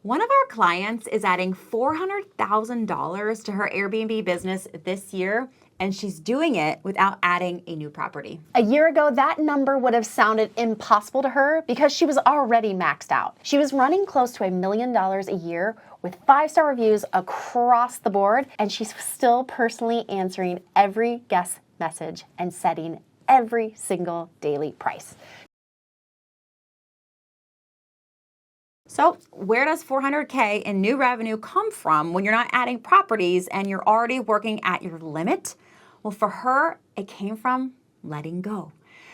One of our clients is adding $400,000 to her Airbnb business this year, and she's doing it without adding a new property. A year ago, that number would have sounded impossible to her because she was already maxed out. She was running close to $1 million a year with 5-star reviews across the board, and she's still personally answering every guest message and setting every single daily price. So where does $400K in new revenue come from when you're not adding properties and you're already working at your limit? Well, for her, it came from letting go.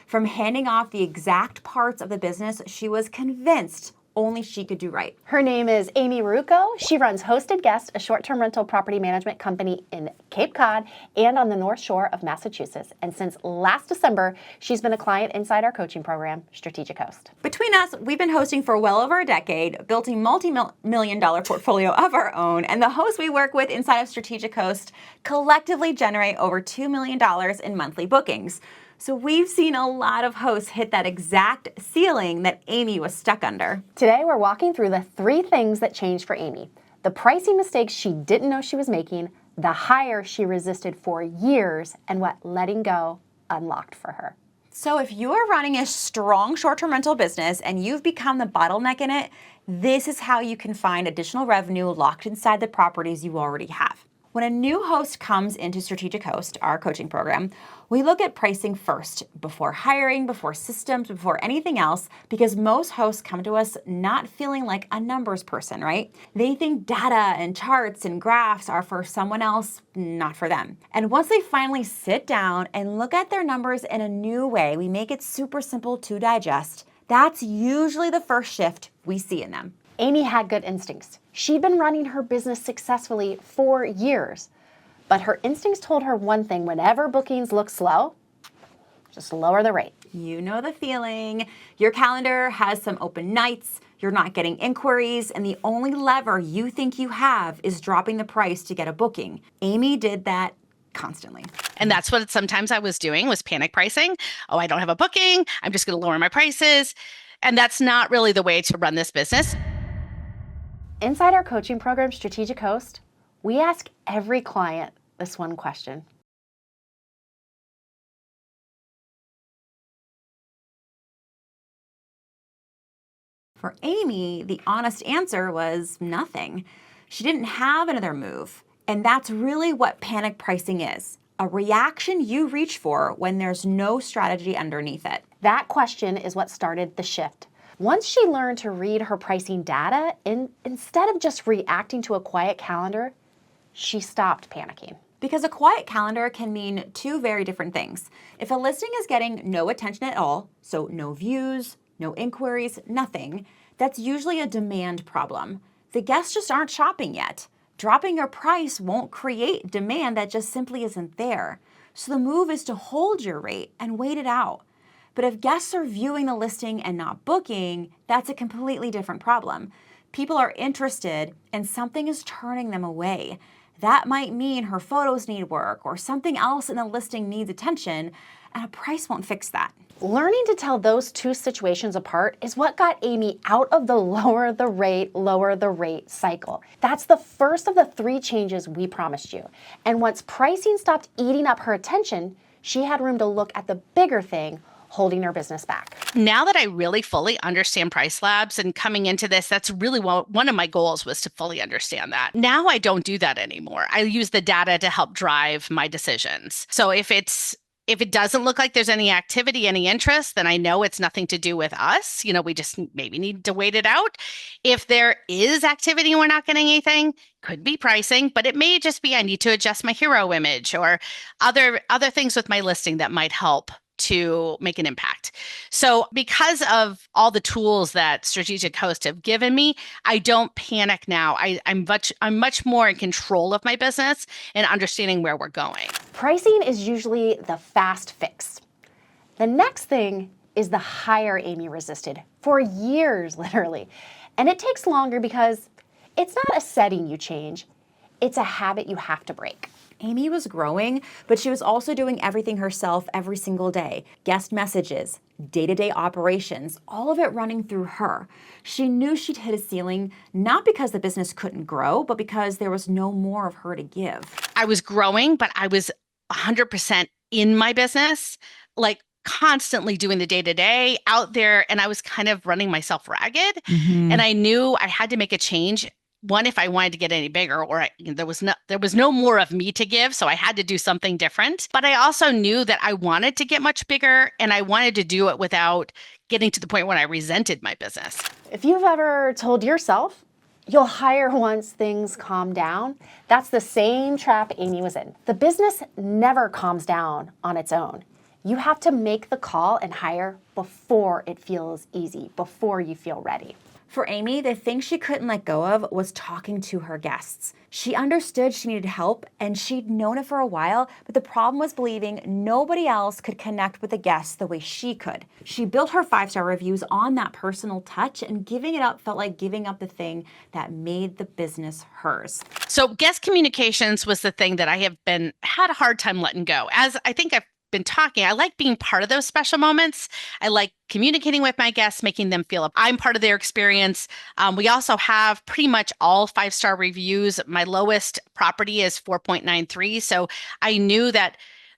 From handing off the exact parts of the business she was convinced only she could do right. Her name is Amy Ruocco. She runs Hosted Guest, a short-term rental property management company in Cape Cod and on the North Shore of Massachusetts. And since last December, she's been a client inside our coaching program, Strategic Host. Between us, we've been hosting for well over a decade, built a multi-million-dollar portfolio of our own, and the hosts we work with inside of Strategic Host collectively generate over $2 million in monthly bookings. So we've seen a lot of hosts hit that exact ceiling that Amy was stuck under. Today, we're walking through the 3 things that changed for Amy. The pricing mistakes she didn't know she was making, the hire she resisted for years, and what letting go unlocked for her. So if you are running a strong short-term rental business and you've become the bottleneck in it, this is how you can find additional revenue locked inside the properties you already have. When a new host comes into Strategic Host, our coaching program, we look at pricing first, before hiring, before systems, before anything else, because most hosts come to us not feeling like a numbers person, right? They think data and charts and graphs are for someone else, not for them. And once they finally sit down and look at their numbers in a new way, we make it super simple to digest. That's usually the first shift we see in them. Amy had good instincts. She'd been running her business successfully for years, but her instincts told her one thing: whenever bookings look slow, just lower the rate. You know the feeling. Your calendar has some open nights, you're not getting inquiries, and the only lever you think you have is dropping the price to get a booking. Amy did that constantly. And that's what sometimes I was doing, was panic pricing. Oh, I don't have a booking, I'm just going to lower my prices. And that's not really the way to run this business. Inside our coaching program, Strategic Host, we ask every client this one question. For Amy, the honest answer was nothing. She didn't have another move. And that's really what panic pricing is: a reaction you reach for when there's no strategy underneath it. That question is what started the shift. Once she learned to read her pricing data, instead of just reacting to a quiet calendar, she stopped panicking. Because a quiet calendar can mean 2 very different things. If a listing is getting no attention at all, so no views, no inquiries, nothing, that's usually a demand problem. The guests just aren't shopping yet. Dropping your price won't create demand that just simply isn't there. So the move is to hold your rate and wait it out. But if guests are viewing the listing and not booking, that's a completely different problem. People are interested and something is turning them away. That might mean her photos need work or something else in the listing needs attention, and a price won't fix that. Learning to tell those 2 situations apart is what got Amy out of the lower the rate cycle. That's the first of the 3 changes we promised you. And once pricing stopped eating up her attention, she had room to look at the bigger thing holding her business back. Now that I really fully understand Price Labs, and coming into this, that's really one of my goals, was to fully understand that. Now I don't do that anymore. I use the data to help drive my decisions. So if it doesn't look like there's any activity, any interest, then I know it's nothing to do with us. We just maybe need to wait it out. If there is activity and we're not getting anything, could be pricing, but it may just be I need to adjust my hero image or other things with my listing that might help to make an impact. So because of all the tools that Strategic Host have given me, I don't panic now. I'm much more in control of my business and understanding where we're going. Pricing is usually the fast fix. The next thing is the hire Amy resisted for years, literally. And it takes longer because it's not a setting you change, it's a habit you have to break. Amy was growing, but she was also doing everything herself every single day. Guest messages, day-to-day operations, all of it running through her. She knew she'd hit a ceiling, not because the business couldn't grow, but because there was no more of her to give. I was growing, but I was 100% in my business, like constantly doing the day-to-day out there, and I was kind of running myself ragged. And I knew I had to make a change. One, if I wanted to get any bigger, or there was no more of me to give, so I had to do something different. But I also knew that I wanted to get much bigger, and I wanted to do it without getting to the point when I resented my business. If you've ever told yourself you'll hire once things calm down, that's the same trap Amy was in. The business never calms down on its own. You have to make the call and hire before it feels easy, before you feel ready. For Amy, the thing she couldn't let go of was talking to her guests. She understood she needed help, and she'd known it for a while, but the problem was believing nobody else could connect with the guests the way she could. She built her 5-star reviews on that personal touch, and giving it up felt like giving up the thing that made the business hers. So guest communications was the thing that I had a hard time letting go. As I think I've been talking, I like being part of those special moments. I like communicating with my guests, making them feel I'm part of their experience. We also have pretty much all 5-star reviews. My lowest property is 4.93. So I knew that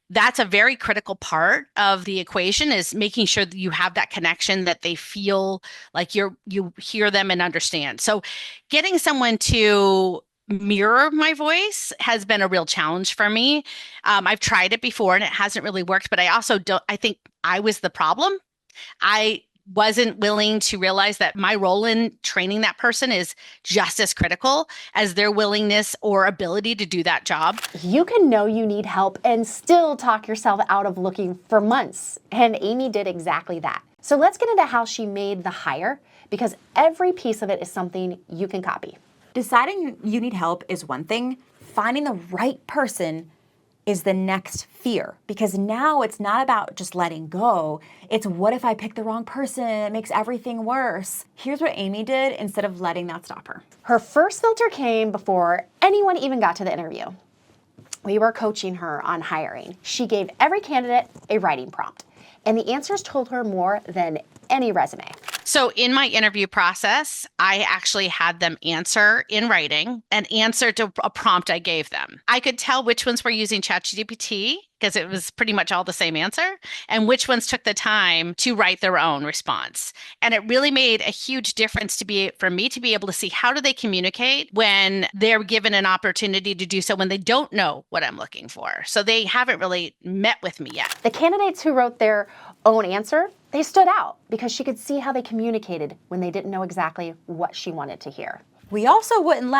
that's a very critical part of the equation, is making sure that you have that connection, that they feel like you hear them and understand. So getting someone to mirror my voice has been a real challenge for me. I've tried it before and it hasn't really worked, but I think I was the problem. I wasn't willing to realize that my role in training that person is just as critical as their willingness or ability to do that job. You can know you need help and still talk yourself out of looking for months. And Amy did exactly that. So let's get into how she made the hire, because every piece of it is something you can copy. Deciding you need help is one thing. Finding the right person is the next fear, because now it's not about just letting go. It's, what if I pick the wrong person? It makes everything worse. Here's what Amy did instead of letting that stop her. Her first filter came before anyone even got to the interview. We were coaching her on hiring. She gave every candidate a writing prompt, and the answers told her more than any resume. So in my interview process, I actually had them answer in writing an answer to a prompt I gave them. I could tell which ones were using ChatGPT, because it was pretty much all the same answer, and which ones took the time to write their own response. And it really made a huge difference for me to be able to see how do they communicate when they're given an opportunity to do so, when they don't know what I'm looking for. So they haven't really met with me yet. The candidates who wrote their own answer, they stood out because she could see how they communicated when they didn't know exactly what she wanted to hear. We also wouldn't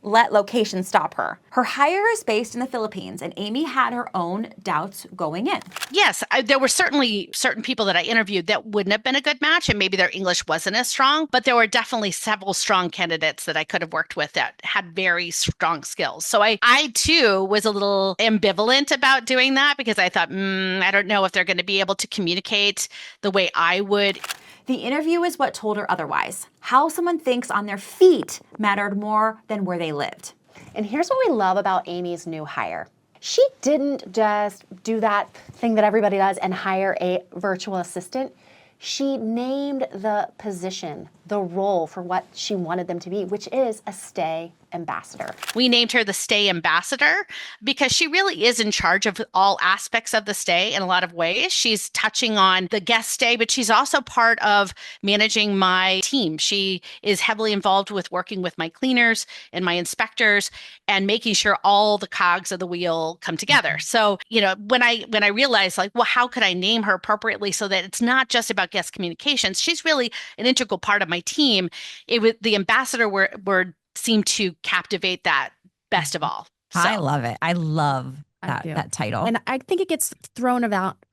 let location stop her. Her hire is based in the Philippines, and Amy had her own doubts going in. Yes, there were certainly certain people that I interviewed that wouldn't have been a good match, and maybe their English wasn't as strong, but there were definitely several strong candidates that I could have worked with that had very strong skills. So I too was a little ambivalent about doing that, because I thought, I don't know if they're going to be able to communicate the way I would. The interview is what told her otherwise. How someone thinks on their feet mattered more than where they lived. And here's what we love about Amy's new hire. She didn't just do that thing that everybody does and hire a virtual assistant. She named the position, the role for what she wanted them to be, which is a stay ambassador. We named her the Stay Ambassador because she really is in charge of all aspects of the stay in a lot of ways. She's touching on the guest stay, but she's also part of managing my team. She is heavily involved with working with my cleaners and my inspectors and making sure all the cogs of the wheel come together. So, when I realized, well, how could I name her appropriately so that it's not just about guest communications? She's really an integral part of my team. The ambassador word seemed to captivate that best of all. So. I love it. I love that title. And I think it gets thrown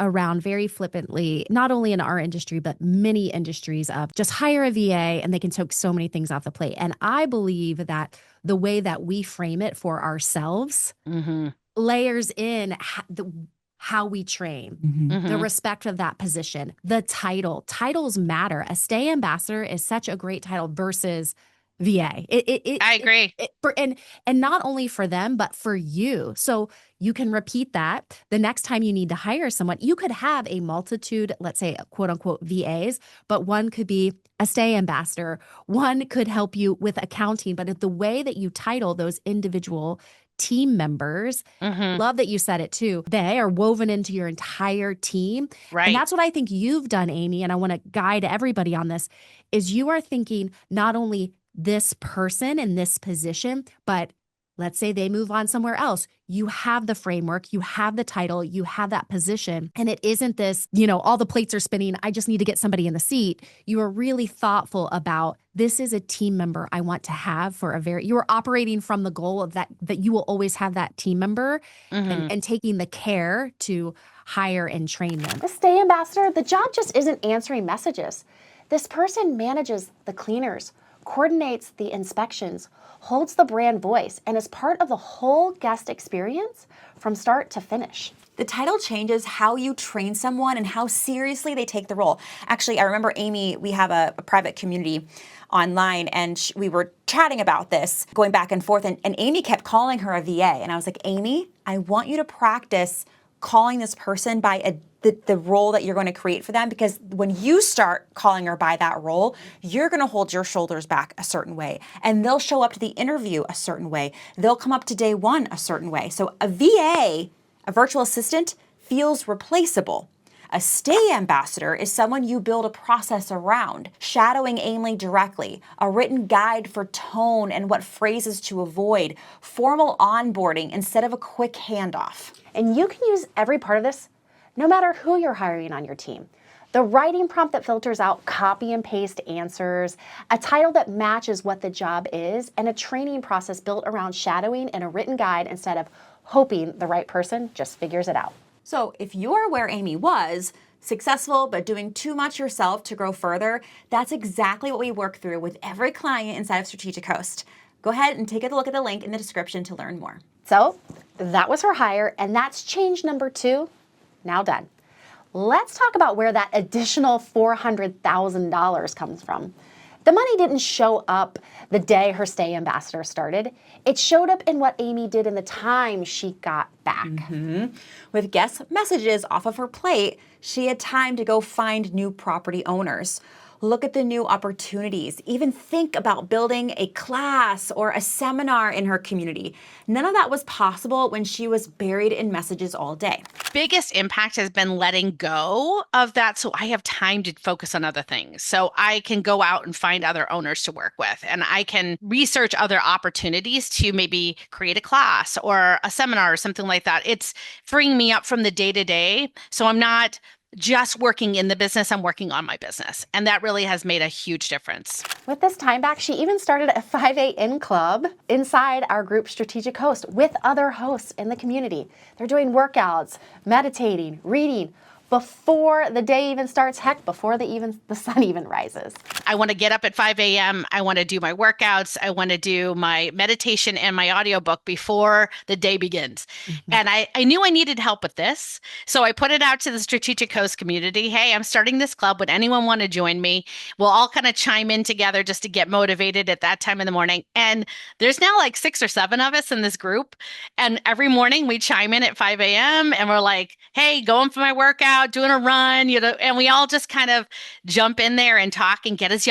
around very flippantly, not only in our industry, but many industries, of just hire a VA and they can take so many things off the plate. And I believe that the way that we frame it for ourselves layers in how we train, the respect of that position, the title. Titles matter. A stay ambassador is such a great title versus VA. I agree. And not only for them, but for you. So you can repeat that the next time you need to hire someone. You could have a multitude, let's say, quote unquote, VAs, but one could be a stay ambassador. One could help you with accounting. But if the way that you title those individual team members, love that you said it too, they are woven into your entire team. Right. And that's what I think you've done, Amy. And I want to guide everybody on this is you are thinking not only this person in this position, but let's say they move on somewhere else. You have the framework, you have the title, you have that position. And it isn't this, all the plates are spinning. I just need to get somebody in the seat. You are really thoughtful about this is a team member I want to have you are operating from the goal of that you will always have that team member and taking the care to hire and train them. The stay ambassador, the job just isn't answering messages. This person manages the cleaners, coordinates the inspections, holds the brand voice, and is part of the whole guest experience from start to finish. The title changes how you train someone and how seriously they take the role. Actually, I remember Amy, we have a private community online, and we were chatting about this, going back and forth, and Amy kept calling her a VA. And I was like, Amy, I want you to practice calling this person by the role that you're going to create for them, because when you start calling her by that role, you're going to hold your shoulders back a certain way, and they'll show up to the interview a certain way. They'll come up to day one a certain way. So a VA, a virtual assistant, feels replaceable. A stay ambassador is someone you build a process around, shadowing Amy directly, a written guide for tone and what phrases to avoid, formal onboarding instead of a quick handoff. And you can use every part of this no matter who you're hiring on your team. The writing prompt that filters out copy and paste answers, a title that matches what the job is, and a training process built around shadowing and a written guide instead of hoping the right person just figures it out. So if you're where Amy was, successful but doing too much yourself to grow further, that's exactly what we work through with every client inside of Strategic Host. Go ahead and take a look at the link in the description to learn more. So that was her hire, and that's change number 2. Now done. Let's talk about where that additional $400,000 comes from. The money didn't show up the day her stay ambassador started. It showed up in what Amy did in the time she got back. With guest messages off of her plate, she had time to go find new property owners. Look at the new opportunities. Even think about building a class or a seminar in her community. None of that was possible when she was buried in messages all day. Biggest impact has been letting go of that, so I have time to focus on other things. So I can go out and find other owners to work with, and I can research other opportunities to maybe create a class or a seminar or something like that. It's freeing me up from the day-to-day, so I'm not just working in the business, I'm working on my business. And that really has made a huge difference. With this time back, she even started a 5A in club inside our group Strategic Host with other hosts in the community. They're doing workouts, meditating, reading before the day even starts, heck, before the sun even rises. I want to get up at 5 a.m. I want to do my workouts. I want to do my meditation and my audiobook before the day begins. And I knew I needed help with this. So I put it out to the Strategic Host community. Hey, I'm starting this club. Would anyone want to join me? We'll all kind of chime in together just to get motivated at that time in the morning. And there's now like 6 or 7 of us in this group. And every morning we chime in at 5 a.m. and we're like, hey, going for my workout, doing a run, and we all just kind of jump in there and talk and get us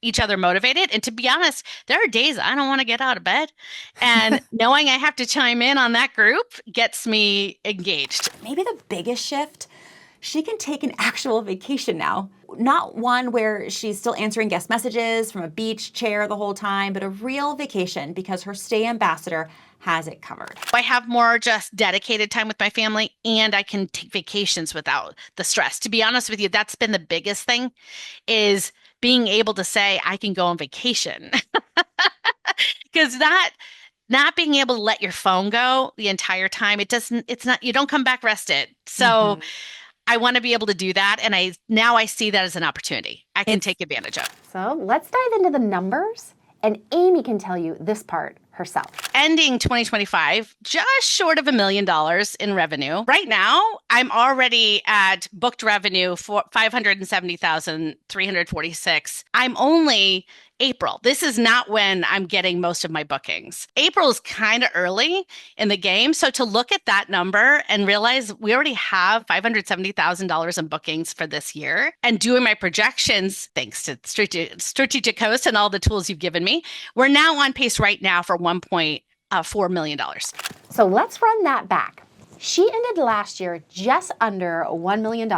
each other motivated. And to be honest, there are days I don't want to get out of bed, and knowing I have to chime in on that group gets me engaged. Maybe the biggest shift, she can take an actual vacation now. Not one where she's still answering guest messages from a beach chair the whole time, but a real vacation because her stay ambassador has it covered. I have more just dedicated time with my family, and I can take vacations without the stress. To be honest with you, that's been the biggest thing, is being able to say I can go on vacation. Because not being able to let your phone go the entire time, you don't come back rested. So I want to be able to do that. And I see that as an opportunity I can take advantage of. So let's dive into the numbers, and Amy can tell you this part herself. Ending 2025, just short of $1 million in revenue. Right now, I'm already at booked revenue for $570,346. I'm only April. This is not when I'm getting most of my bookings. April is kind of early in the game. So to look at that number and realize we already have $570,000 in bookings for this year, and doing my projections, thanks to Strategic Host and all the tools you've given me, we're now on pace right now for $1.4 million. So let's run that back. She ended last year just under $1 million,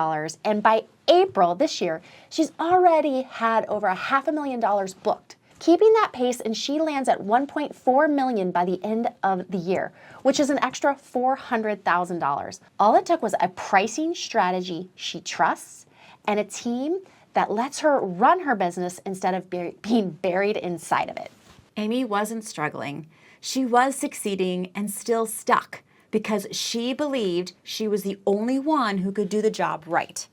and by April this year, she's already had over $500,000 booked. Keeping that pace, and she lands at $1.4 million by the end of the year, which is an extra $400,000. All it took was a pricing strategy she trusts and a team that lets her run her business instead of being buried inside of it. Amy wasn't struggling. She was succeeding and still stuck because she believed she was the only one who could do the job right.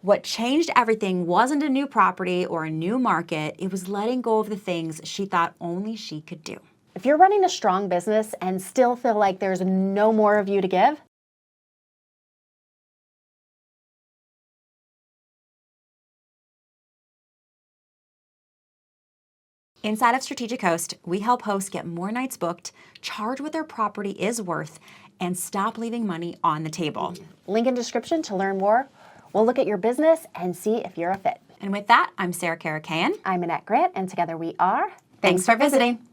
What changed everything wasn't a new property or a new market. It was letting go of the things she thought only she could do. If you're running a strong business and still feel like there's no more of you to give, inside of Strategic Host, we help hosts get more nights booked, charge what their property is worth, and stop leaving money on the table. Link in description to learn more. We'll look at your business and see if you're a fit. And with that, I'm Sarah Karakayan. I'm Annette Grant, and together we are Thanks for visiting.